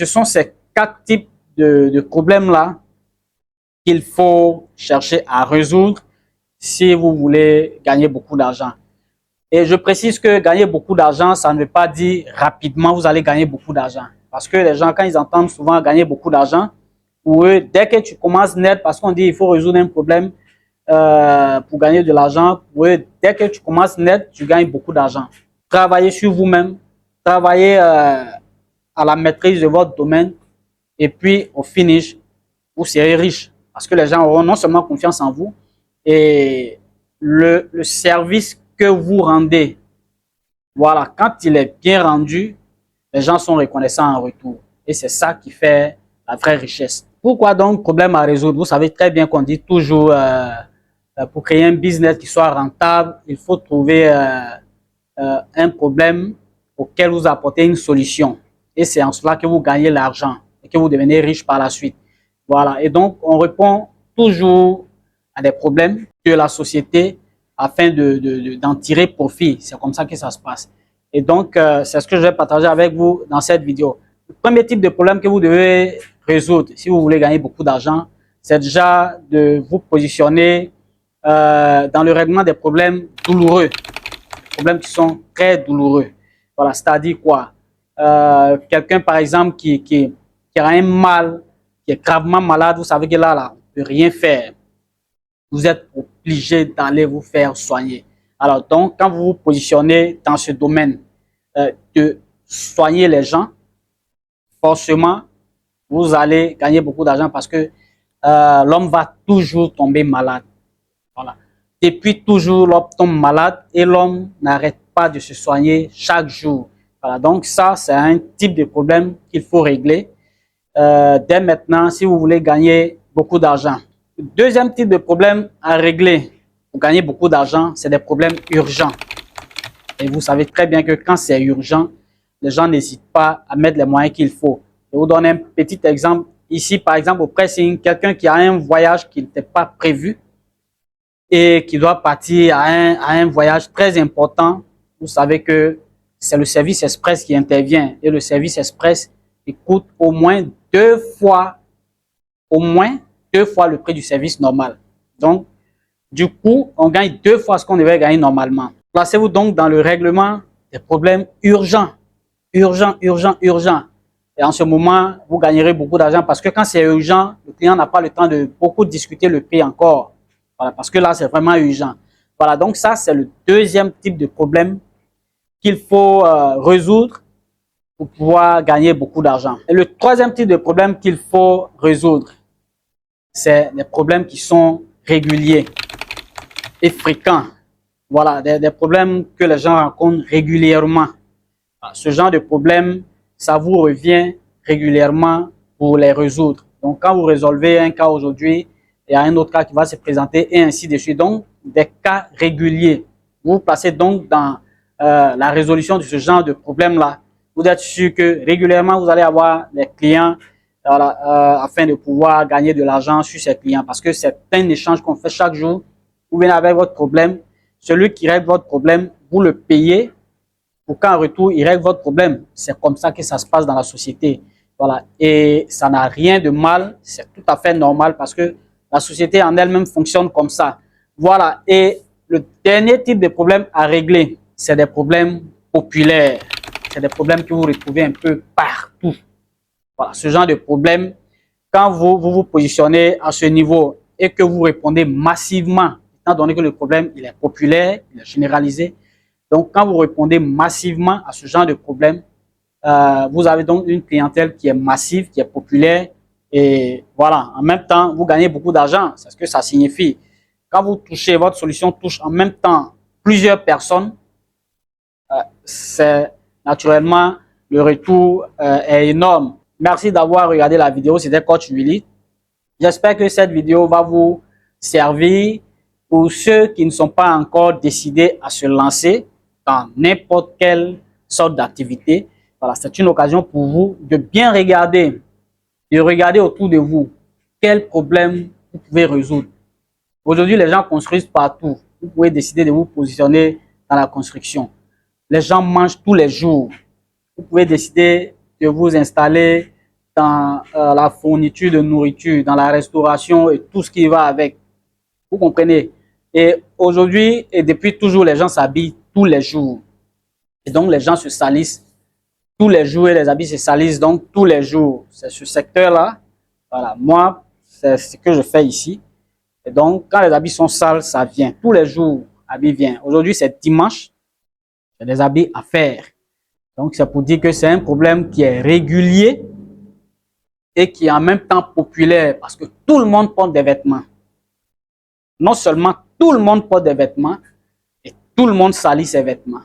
Ce sont ces 4 types de problèmes-là qu'il faut chercher à résoudre si vous voulez gagner beaucoup d'argent. Et je précise que gagner beaucoup d'argent, ça ne veut pas dire rapidement vous allez gagner beaucoup d'argent. Parce que les gens, quand ils entendent souvent gagner beaucoup d'argent, pour eux, dès que tu commences net, parce qu'on dit il faut résoudre un problème pour gagner de l'argent, pour eux, dès que tu commences net, tu gagnes beaucoup d'argent. Travaillez sur vous-même, travaillez à la maîtrise de votre domaine, et puis au finish, vous serez riche. Parce que les gens auront non seulement confiance en vous, et le service que vous rendez, voilà, quand il est bien rendu, les gens sont reconnaissants en retour. Et c'est ça qui fait la vraie richesse. Pourquoi donc problème à résoudre? Vous savez très bien qu'on dit toujours pour créer un business qui soit rentable, il faut trouver un problème auquel vous apportez une solution. Et c'est en cela que vous gagnez l'argent et que vous devenez riche par la suite. Voilà. Et donc, on répond toujours à des problèmes de la société afin d'en tirer profit. C'est comme ça que ça se passe. Et donc, c'est ce que je vais partager avec vous dans cette vidéo. Le premier type de problème que vous devez résoudre si vous voulez gagner beaucoup d'argent, c'est déjà de vous positionner dans le règlement des problèmes douloureux. Des problèmes qui sont très douloureux. Voilà, c'est-à-dire quoi? Quelqu'un, par exemple, qui a un mal, qui est gravement malade, vous savez que là, on ne peut rien faire. Vous êtes obligé d'aller vous faire soigner. Alors donc, quand vous vous positionnez dans ce domaine de soigner les gens, forcément, vous allez gagner beaucoup d'argent parce que l'homme va toujours tomber malade. Voilà. Depuis toujours, l'homme tombe malade et l'homme n'arrête pas de se soigner chaque jour. Voilà. Donc ça, c'est un type de problème qu'il faut régler dès maintenant si vous voulez gagner beaucoup d'argent. Le deuxième type de problème à régler pour gagner beaucoup d'argent, c'est des problèmes urgents. Et vous savez très bien que quand c'est urgent, les gens n'hésitent pas à mettre les moyens qu'il faut. Je vous donne un petit exemple. Ici, par exemple, au pressing, quelqu'un qui a un voyage qui n'était pas prévu et qui doit partir à un voyage très important, vous savez que c'est le service express qui intervient. Et le service express, il coûte au moins deux fois le prix du service normal. Donc, du coup, on gagne 2 fois ce qu'on devait gagner normalement. Placez-vous donc dans le règlement des problèmes urgents. Urgent, urgent, urgent. Et en ce moment, vous gagnerez beaucoup d'argent parce que quand c'est urgent, le client n'a pas le temps de beaucoup discuter le prix encore. Voilà, parce que là, c'est vraiment urgent. Voilà, donc ça, c'est le deuxième type de problème qu'il faut résoudre pour pouvoir gagner beaucoup d'argent. Et le troisième type de problème qu'il faut résoudre, c'est des problèmes qui sont réguliers et fréquents. Voilà, des problèmes que les gens rencontrent régulièrement. Ce genre de problème, ça vous revient régulièrement pour les résoudre. Donc, quand vous résolvez un cas aujourd'hui, il y a un autre cas qui va se présenter et ainsi de suite. Donc, des cas réguliers. Vous vous placez donc dans la résolution de ce genre de problème-là. Vous êtes sûr que régulièrement, vous allez avoir des clients afin de pouvoir gagner de l'argent sur ces clients. Parce que c'est un échange qu'on fait chaque jour. Vous venez avec votre problème. Celui qui règle votre problème, vous le payez pour qu'en retour, il règle votre problème. C'est comme ça que ça se passe dans la société. Voilà. Et ça n'a rien de mal. C'est tout à fait normal parce que la société en elle-même fonctionne comme ça. Voilà. Et le dernier type de problème à régler, c'est des problèmes populaires. C'est des problèmes que vous retrouvez un peu partout. Voilà. Ce genre de problème, quand vous vous positionnez à ce niveau et que vous répondez massivement, étant donné que le problème il est populaire, il est généralisé, donc quand vous répondez massivement à ce genre de problème, vous avez donc une clientèle qui est massive, qui est populaire et voilà, en même temps, vous gagnez beaucoup d'argent, c'est ce que ça signifie. Quand vous touchez, votre solution touche en même temps plusieurs personnes, c'est naturellement, le retour est énorme. Merci d'avoir regardé la vidéo, c'était Coach Willy. J'espère que cette vidéo va vous servir pour ceux qui ne sont pas encore décidés à se lancer dans n'importe quelle sorte d'activité. Voilà, c'est une occasion pour vous de bien regarder, autour de vous quels problèmes vous pouvez résoudre. Aujourd'hui, les gens construisent partout. Vous pouvez décider de vous positionner dans la construction. Les gens mangent tous les jours. Vous pouvez décider de vous installer dans la fourniture de nourriture, dans la restauration et tout ce qui va avec. Vous comprenez? Et aujourd'hui, et depuis toujours, les gens s'habillent tous les jours. Et donc, les gens se salissent tous les jours et les habits se salissent donc tous les jours. C'est ce secteur-là. Voilà, moi, c'est ce que je fais ici. Et donc, quand les habits sont sales, ça vient. Tous les jours, habits vient. Aujourd'hui, c'est dimanche. J'ai des habits à faire. Donc, c'est pour dire que c'est un problème qui est régulier et qui est en même temps populaire parce que tout le monde porte des vêtements. Non seulement tout le monde porte des vêtements et tout le monde salit ses vêtements.